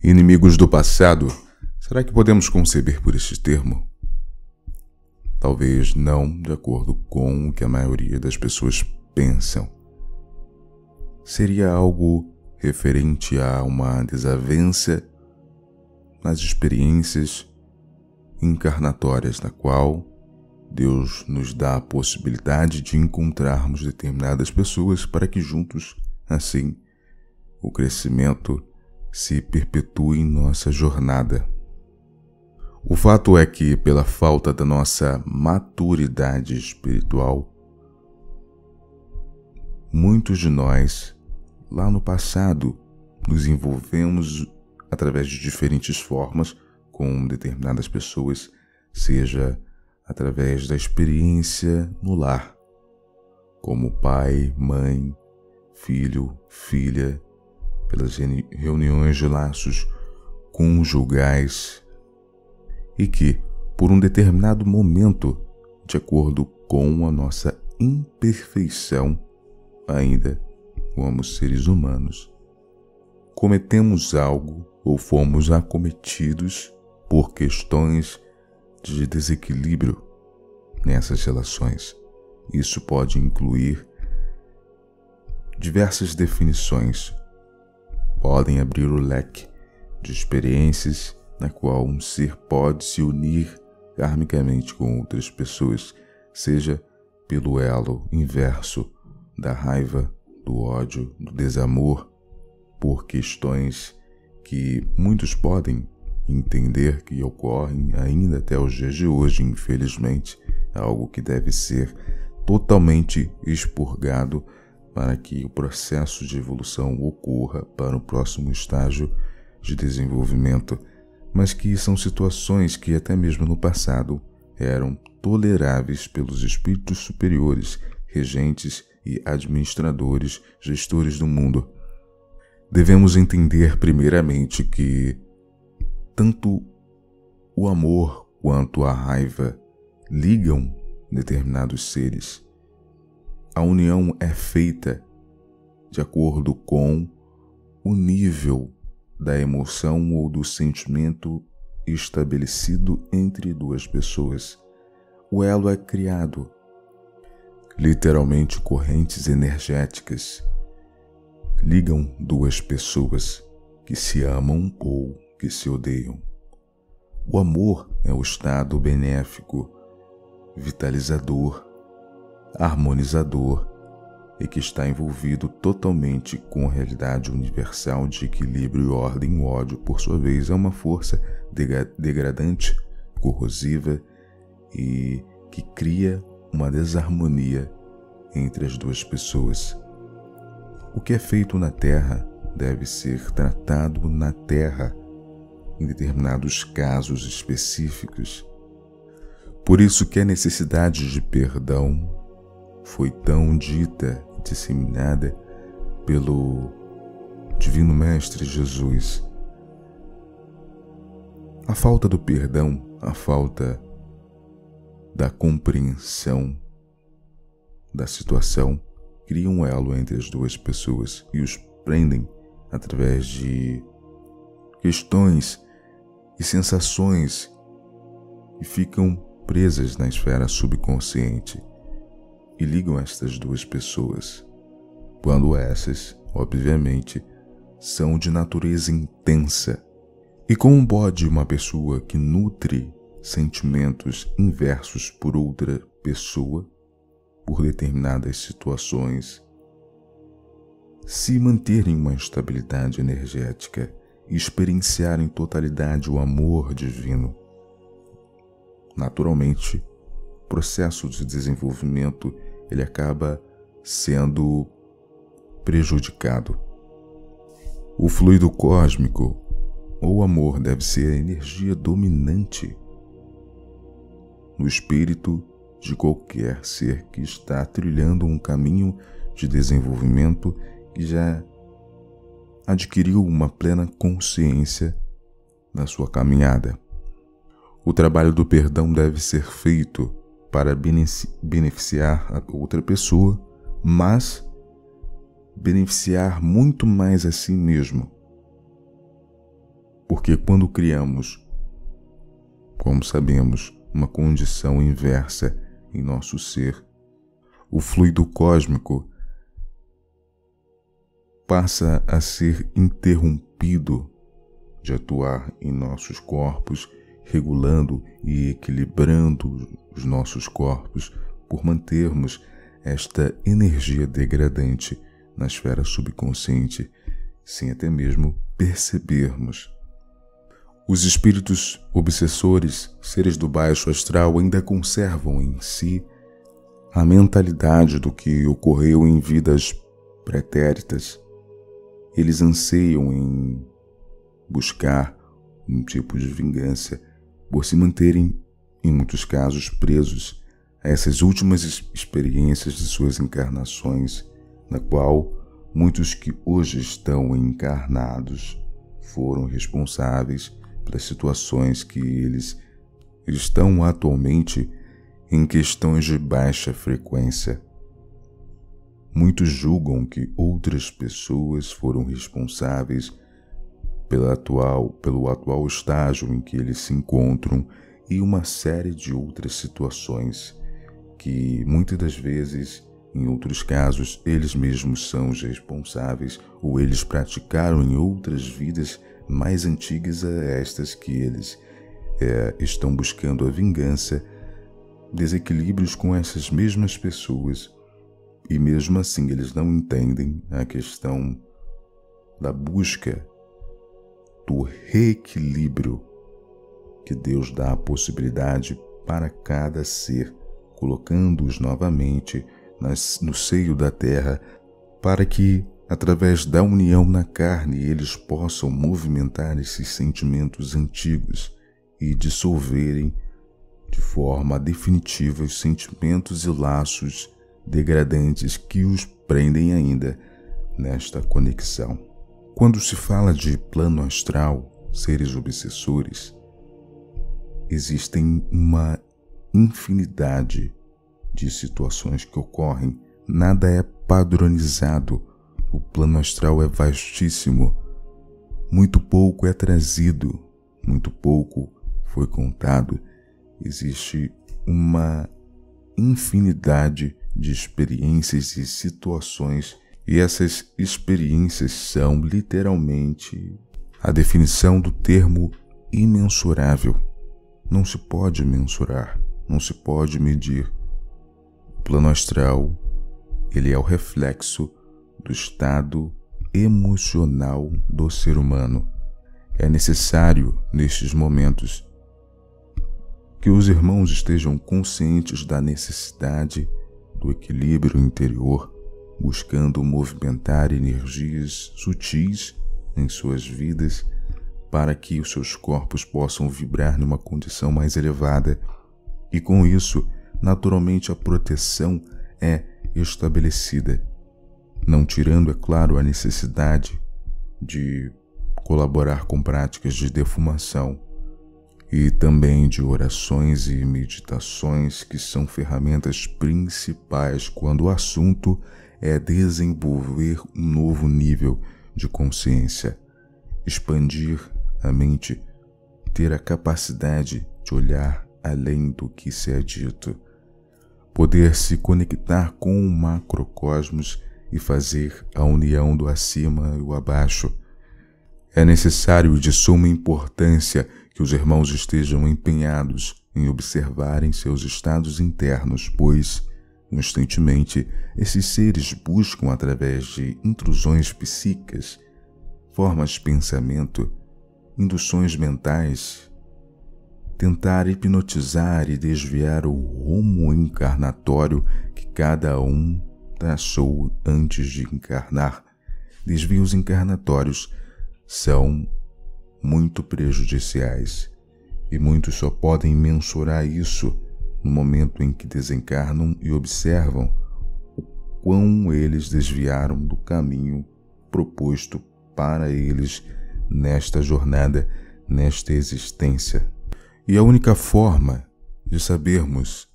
Inimigos do passado, será que podemos conceber por este termo? Talvez não de acordo com o que a maioria das pessoas pensam. Seria algo referente a uma desavença nas experiências encarnatórias, na qual Deus nos dá a possibilidade de encontrarmos determinadas pessoas para que juntos, assim, o crescimento se perpetue em nossa jornada. O fato é que, pela falta da nossa maturidade espiritual, muitos de nós, lá no passado, nos envolvemos através de diferentes formas com determinadas pessoas, seja através da experiência no lar, como pai, mãe, filho, filha, pelas reuniões de laços conjugais, e que, por um determinado momento, de acordo com a nossa imperfeição, ainda como seres humanos, cometemos algo ou fomos acometidos por questões de desequilíbrio nessas relações. Isso pode incluir diversas definições. Podem abrir o leque de experiências na qual um ser pode se unir karmicamente com outras pessoas, seja pelo elo inverso da raiva, do ódio, do desamor, por questões que muitos podem entender que ocorrem ainda até os dias de hoje, infelizmente, algo que deve ser totalmente expurgado para que o processo de evolução ocorra para o próximo estágio de desenvolvimento, mas que são situações que até mesmo no passado eram toleráveis pelos espíritos superiores, regentes e administradores, gestores do mundo. Devemos entender primeiramente que tanto o amor quanto a raiva ligam determinados seres. A união é feita de acordo com o nível da emoção ou do sentimento estabelecido entre duas pessoas. O elo é criado, literalmente correntes energéticas ligam duas pessoas que se amam ou que se odeiam. O amor é o estado benéfico, vitalizador, harmonizador e que está envolvido totalmente com a realidade universal de equilíbrio e ordem. O ódio, por sua vez, é uma força degradante, corrosiva e que cria uma desarmonia entre as duas pessoas. O que é feito na Terra deve ser tratado na Terra, em determinados casos específicos. Por isso que a necessidade de perdão foi tão dita e disseminada pelo Divino Mestre Jesus. A falta do perdão, a falta da compreensão da situação, cria um elo entre as duas pessoas e os prendem através de questões e sensações que ficam presas na esfera subconsciente e ligam estas duas pessoas, quando essas, obviamente, são de natureza intensa. E como pode uma pessoa que nutre sentimentos inversos por outra pessoa, por determinadas situações, se manter em uma estabilidade energética e experienciar em totalidade o amor divino? Naturalmente, o processo de desenvolvimento ele acaba sendo prejudicado. O fluido cósmico ou o amor deve ser a energia dominante no espírito de qualquer ser que está trilhando um caminho de desenvolvimento e já adquiriu uma plena consciência na sua caminhada. O trabalho do perdão deve ser feito para beneficiar a outra pessoa, mas beneficiar muito mais a si mesmo. Porque quando criamos, como sabemos, uma condição inversa em nosso ser, o fluido cósmico passa a ser interrompido de atuar em nossos corpos, regulando e equilibrando os nossos corpos por mantermos esta energia degradante na esfera subconsciente, sem até mesmo percebermos. Os espíritos obsessores, seres do baixo astral, ainda conservam em si a mentalidade do que ocorreu em vidas pretéritas. Eles anseiam em buscar um tipo de vingança por se manterem, em muitos casos, presos a essas últimas experiências de suas encarnações, na qual muitos que hoje estão encarnados foram responsáveis pelas situações que eles estão atualmente em questões de baixa frequência. Muitos julgam que outras pessoas foram responsáveis pelo atual estágio em que eles se encontram e uma série de outras situações que muitas das vezes, em outros casos, eles mesmos são os responsáveis ou eles praticaram em outras vidas mais antigas a estas que eles estão buscando a vingança, desequilíbrios com essas mesmas pessoas. E mesmo assim eles não entendem a questão da busca do reequilíbrio que Deus dá a possibilidade para cada ser, colocando-os novamente no seio da terra, para que, através da união na carne, eles possam movimentar esses sentimentos antigos e dissolverem de forma definitiva os sentimentos e laços degradantes que os prendem ainda nesta conexão. Quando se fala de plano astral, seres obsessores, existem uma infinidade de situações que ocorrem. Nada é padronizado. O plano astral é vastíssimo. Muito pouco é trazido, muito pouco foi contado. Existe uma infinidade de experiências e situações, e essas experiências são literalmente a definição do termo imensurável. Não se pode mensurar, não se pode medir. O plano astral, ele é o reflexo do estado emocional do ser humano. É necessário, nestes momentos, que os irmãos estejam conscientes da necessidade do equilíbrio interior, buscando movimentar energias sutis em suas vidas para que os seus corpos possam vibrar numa condição mais elevada. E com isso, naturalmente, a proteção é estabelecida, não tirando, é claro, a necessidade de colaborar com práticas de defumação e também de orações e meditações, que são ferramentas principais quando o assunto é desenvolver um novo nível de consciência, expandir a mente, ter a capacidade de olhar além do que se é dito, poder se conectar com o macrocosmos e fazer a união do acima e o abaixo. É necessário de suma importância que os irmãos estejam empenhados em observarem seus estados internos, pois, constantemente, esses seres buscam, através de intrusões psíquicas, formas de pensamento, induções mentais, tentar hipnotizar e desviar o rumo encarnatório que cada um traçou antes de encarnar. Desvios encarnatórios são muito prejudiciais e muitos só podem mensurar isso no momento em que desencarnam e observam o quão eles desviaram do caminho proposto para eles nesta jornada, nesta existência. E a única forma de sabermos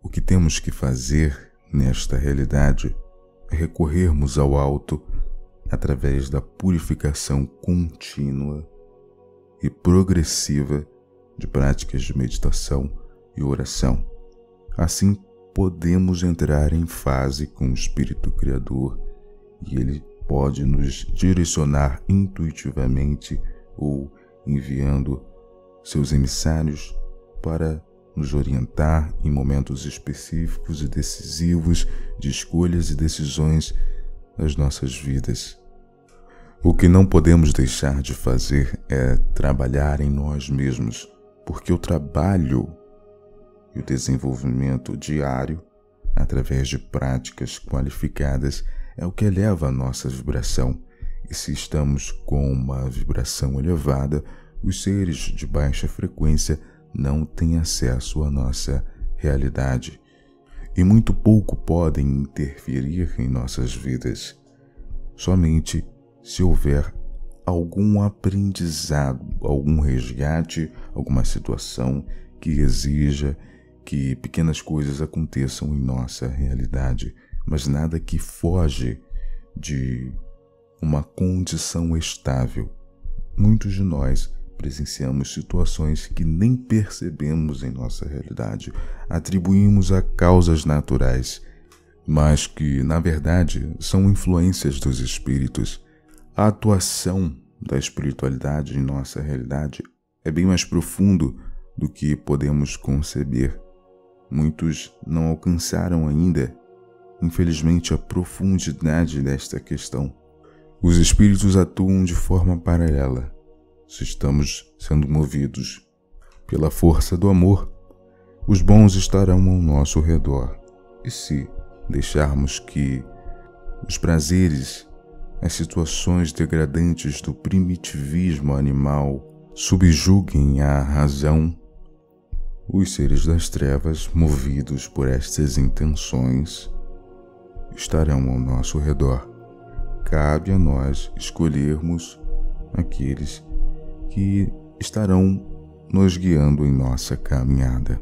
o que temos que fazer nesta realidade é recorrermos ao alto através da purificação contínua e progressiva de práticas de meditação e oração. Assim, podemos entrar em fase com o Espírito Criador e ele pode nos direcionar intuitivamente ou enviando seus emissários para nos orientar em momentos específicos e decisivos de escolhas e decisões das nossas vidas. O que não podemos deixar de fazer é trabalhar em nós mesmos, porque o trabalho e o desenvolvimento diário, através de práticas qualificadas, é o que eleva a nossa vibração. E se estamos com uma vibração elevada, os seres de baixa frequência não têm acesso à nossa realidade e muito pouco podem interferir em nossas vidas. Somente se houver algum aprendizado, algum resgate, alguma situação que exija que pequenas coisas aconteçam em nossa realidade, mas nada que foge de uma condição estável. Muitos de nós presenciamos situações que nem percebemos em nossa realidade, atribuímos a causas naturais, mas que, na verdade, são influências dos espíritos. A atuação da espiritualidade em nossa realidade é bem mais profundo do que podemos conceber. Muitos não alcançaram ainda, infelizmente, a profundidade desta questão. Os espíritos atuam de forma paralela. Se estamos sendo movidos pela força do amor, os bons estarão ao nosso redor. E se deixarmos que os prazeres, as situações degradantes do primitivismo animal subjuguem a razão, os seres das trevas, movidos por estas intenções, estarão ao nosso redor. Cabe a nós escolhermos aqueles que estarão nos guiando em nossa caminhada.